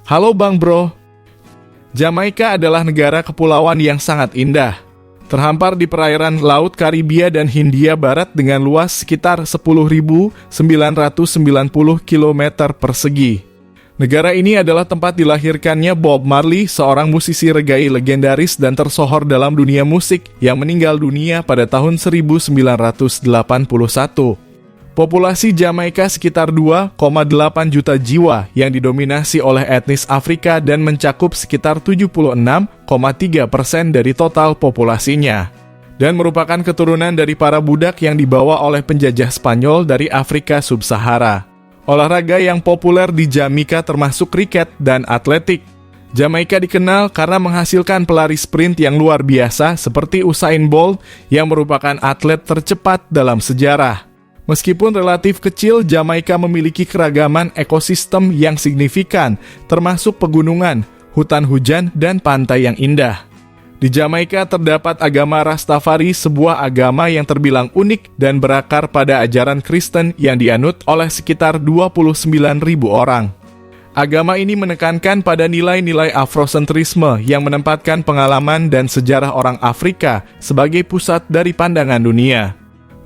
Halo Bang Bro. Jamaika adalah negara kepulauan yang sangat indah. Terhampar di perairan Laut Karibia dan Hindia Barat dengan luas sekitar 10.990 km persegi. Negara ini adalah tempat dilahirkannya Bob Marley, seorang musisi reggae legendaris dan tersohor dalam dunia musik yang meninggal dunia pada tahun 1981. Populasi Jamaika sekitar 2,8 juta jiwa yang didominasi oleh etnis Afrika dan mencakup sekitar 76,3% dari total populasinya. Dan merupakan keturunan dari para budak yang dibawa oleh penjajah Spanyol dari Afrika Sub-Sahara. Olahraga yang populer di Jamaika termasuk kriket dan atletik. Jamaika dikenal karena menghasilkan pelari sprint yang luar biasa seperti Usain Bolt yang merupakan atlet tercepat dalam sejarah. Meskipun relatif kecil, Jamaika memiliki keragaman ekosistem yang signifikan, termasuk pegunungan, hutan hujan, dan pantai yang indah. Di Jamaika terdapat agama Rastafari, sebuah agama yang terbilang unik dan berakar pada ajaran Kristen yang dianut oleh sekitar 29.000 orang. Agama ini menekankan pada nilai-nilai afrosentrisme yang menempatkan pengalaman dan sejarah orang Afrika sebagai pusat dari pandangan dunia.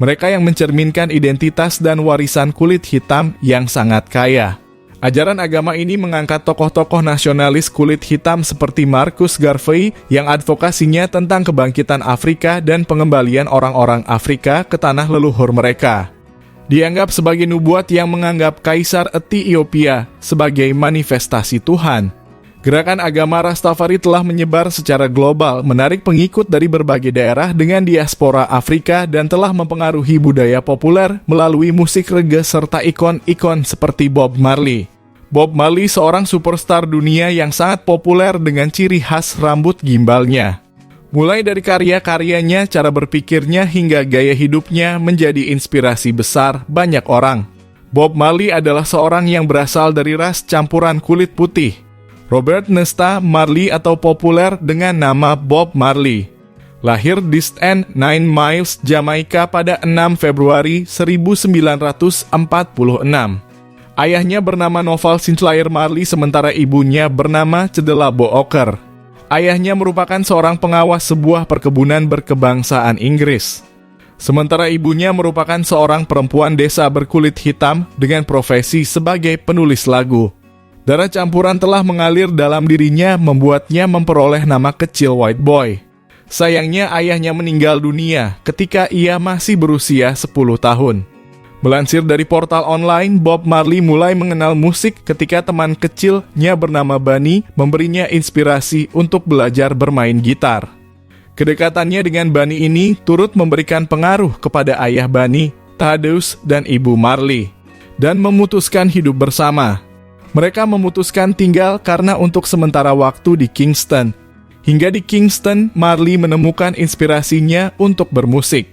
Mereka yang mencerminkan identitas dan warisan kulit hitam yang sangat kaya. Ajaran agama ini mengangkat tokoh-tokoh nasionalis kulit hitam seperti Marcus Garvey yang advokasinya tentang kebangkitan Afrika dan pengembalian orang-orang Afrika ke tanah leluhur mereka. Dianggap sebagai nubuat yang menganggap Kaisar Ethiopia sebagai manifestasi Tuhan. Gerakan agama Rastafari telah menyebar secara global, menarik pengikut dari berbagai daerah dengan diaspora Afrika dan telah mempengaruhi budaya populer melalui musik reggae serta ikon-ikon seperti Bob Marley. Bob Marley seorang superstar dunia yang sangat populer dengan ciri khas rambut gimbalnya. Mulai dari karya-karyanya, cara berpikirnya hingga gaya hidupnya menjadi inspirasi besar banyak orang. Bob Marley adalah seorang yang berasal dari ras campuran kulit putih. Robert Nesta Marley atau populer dengan nama Bob Marley. Lahir di St. 9 Miles, Jamaika pada 6 Februari 1946. Ayahnya bernama Noval Sinclair Marley sementara ibunya bernama Cedela Booker. Ayahnya merupakan seorang pengawas sebuah perkebunan berkebangsaan Inggris. Sementara ibunya merupakan seorang perempuan desa berkulit hitam dengan profesi sebagai penulis lagu. Darah campuran telah mengalir dalam dirinya membuatnya memperoleh nama kecil White Boy. Sayangnya ayahnya meninggal dunia ketika ia masih berusia 10 tahun. Melansir dari portal online, Bob Marley mulai mengenal musik ketika teman kecilnya bernama Bunny memberinya inspirasi untuk belajar bermain gitar. Kedekatannya dengan Bunny ini turut memberikan pengaruh kepada ayah Bunny, Thaddeus, dan ibu Marley, dan memutuskan hidup bersama. Mereka memutuskan tinggal karena untuk sementara waktu di Kingston. Hingga di Kingston, Marley menemukan inspirasinya untuk bermusik.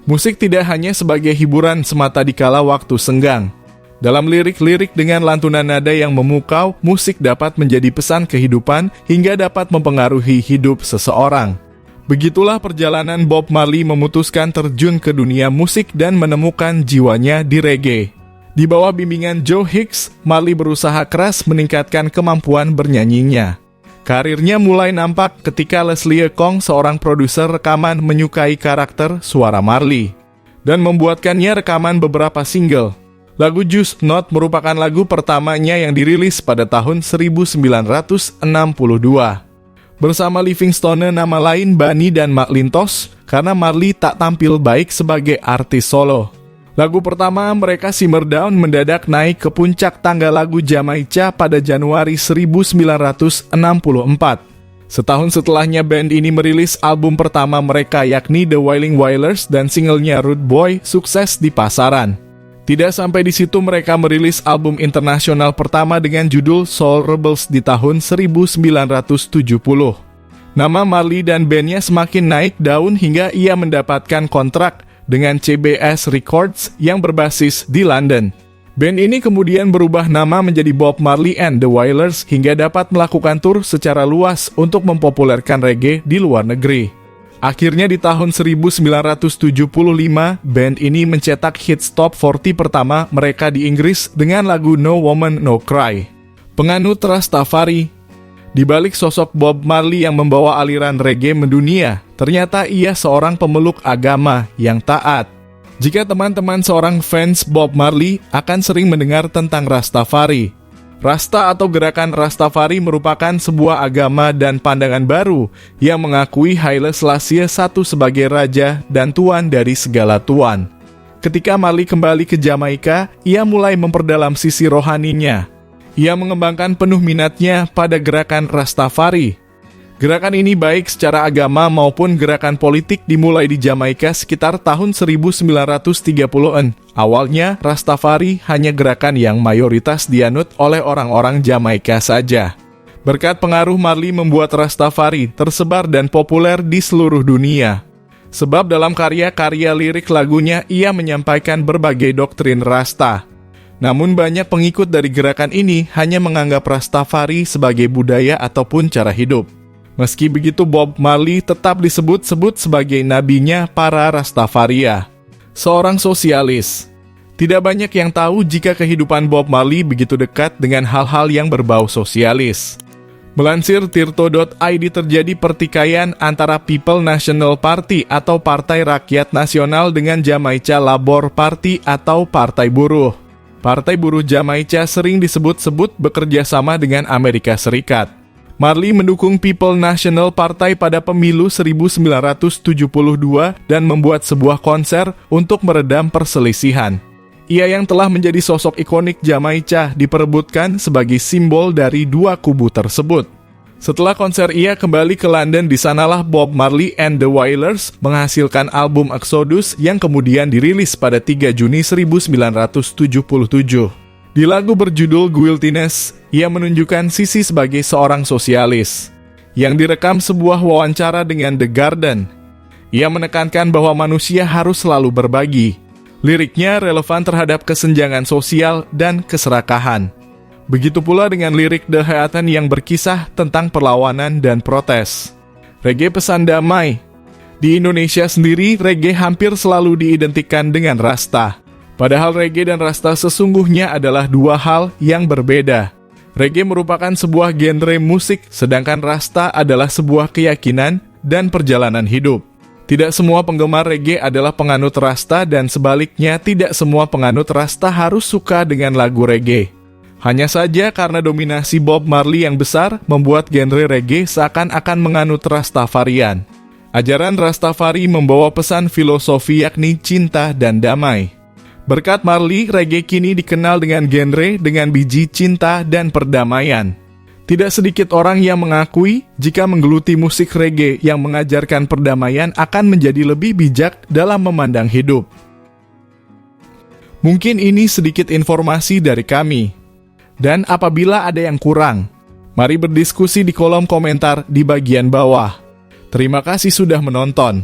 Musik tidak hanya sebagai hiburan semata dikala waktu senggang. Dalam lirik-lirik dengan lantunan nada yang memukau, musik dapat menjadi pesan kehidupan hingga dapat mempengaruhi hidup seseorang. Begitulah perjalanan Bob Marley memutuskan terjun ke dunia musik dan menemukan jiwanya di reggae. Di bawah bimbingan Joe Hicks, Marley berusaha keras meningkatkan kemampuan bernyanyinya. Karirnya mulai nampak ketika Leslie Kong, seorang produser rekaman, menyukai karakter suara Marley dan membuatkannya rekaman beberapa single. Lagu Just Not merupakan lagu pertamanya yang dirilis pada tahun 1962. Bersama Livingstone, nama lain Bunny dan McLintosh, karena Marley tak tampil baik sebagai artis solo. Lagu pertama mereka, Simmer Down, mendadak naik ke puncak tangga lagu Jamaika pada Januari 1964. Setahun setelahnya band ini merilis album pertama mereka yakni The Wailing Wailers dan singlenya Rude Boy sukses di pasaran. Tidak sampai di situ, mereka merilis album internasional pertama dengan judul Soul Rebels di tahun 1970. Nama Marley dan bandnya semakin naik daun hingga ia mendapatkan kontrak dengan CBS Records yang berbasis di London. Band ini kemudian berubah nama menjadi Bob Marley and the Wailers hingga dapat melakukan tur secara luas untuk mempopulerkan reggae di luar negeri. Akhirnya di tahun 1975, band ini mencetak hits top 40 pertama mereka di Inggris dengan lagu No Woman No Cry. penganut Rastafari. Di balik sosok Bob Marley yang membawa aliran reggae mendunia, ternyata ia seorang pemeluk agama yang taat. Jika teman-teman seorang fans Bob Marley akan sering mendengar tentang Rastafari. Rasta atau gerakan Rastafari merupakan sebuah agama dan pandangan baru yang mengakui Haile Selassie I sebagai raja dan tuan dari segala tuan. Ketika Marley kembali ke Jamaika, ia mulai memperdalam sisi rohaninya. Ia mengembangkan penuh minatnya pada gerakan Rastafari. Gerakan ini baik secara agama maupun gerakan politik dimulai di Jamaika sekitar tahun 1930-an. Awalnya, Rastafari hanya gerakan yang mayoritas dianut oleh orang-orang Jamaika saja. Berkat pengaruh Marley membuat Rastafari tersebar dan populer di seluruh dunia. Sebab dalam karya-karya lirik lagunya, ia menyampaikan berbagai doktrin Rasta. Namun banyak pengikut dari gerakan ini hanya menganggap Rastafari sebagai budaya ataupun cara hidup. Meski begitu, Bob Marley tetap disebut-sebut sebagai nabinya para Rastafaria. Seorang sosialis. Tidak banyak yang tahu jika kehidupan Bob Marley begitu dekat dengan hal-hal yang berbau sosialis. Melansir Tirto.id, terjadi pertikaian antara People National Party atau Partai Rakyat Nasional dengan Jamaica Labour Party atau Partai Buruh. Partai Buruh Jamaica sering disebut-sebut bekerja sama dengan Amerika Serikat. Marley mendukung People National Party pada pemilu 1972 dan membuat sebuah konser untuk meredam perselisihan. Ia yang telah menjadi sosok ikonik Jamaica diperebutkan sebagai simbol dari dua kubu tersebut. Setelah konser ia kembali ke London, di sanalah Bob Marley and the Wailers menghasilkan album Exodus yang kemudian dirilis pada 3 Juni 1977. Di lagu berjudul Guiltiness, ia menunjukkan sisi sebagai seorang sosialis. Yang direkam sebuah wawancara dengan The Garden. Ia menekankan bahwa manusia harus selalu berbagi. Liriknya relevan terhadap kesenjangan sosial dan keserakahan. Begitu pula dengan lirik The Hayatan yang berkisah tentang perlawanan dan protes. Reggae pesan damai. Di Indonesia sendiri, reggae hampir selalu diidentikan dengan Rasta. Padahal reggae dan Rasta sesungguhnya adalah dua hal yang berbeda. Reggae merupakan sebuah genre musik, sedangkan Rasta adalah sebuah keyakinan dan perjalanan hidup. Tidak semua penggemar reggae adalah penganut Rasta dan sebaliknya tidak semua penganut Rasta harus suka dengan lagu reggae. Hanya saja karena dominasi Bob Marley yang besar membuat genre reggae seakan-akan menganut Rastafarian. Ajaran Rastafari membawa pesan filosofi yakni cinta dan damai. Berkat Marley, reggae kini dikenal dengan genre dengan biji cinta dan perdamaian. Tidak sedikit orang yang mengakui jika menggeluti musik reggae yang mengajarkan perdamaian akan menjadi lebih bijak dalam memandang hidup. Mungkin ini sedikit informasi dari kami. Dan apabila ada yang kurang, mari berdiskusi di kolom komentar di bagian bawah. Terima kasih sudah menonton.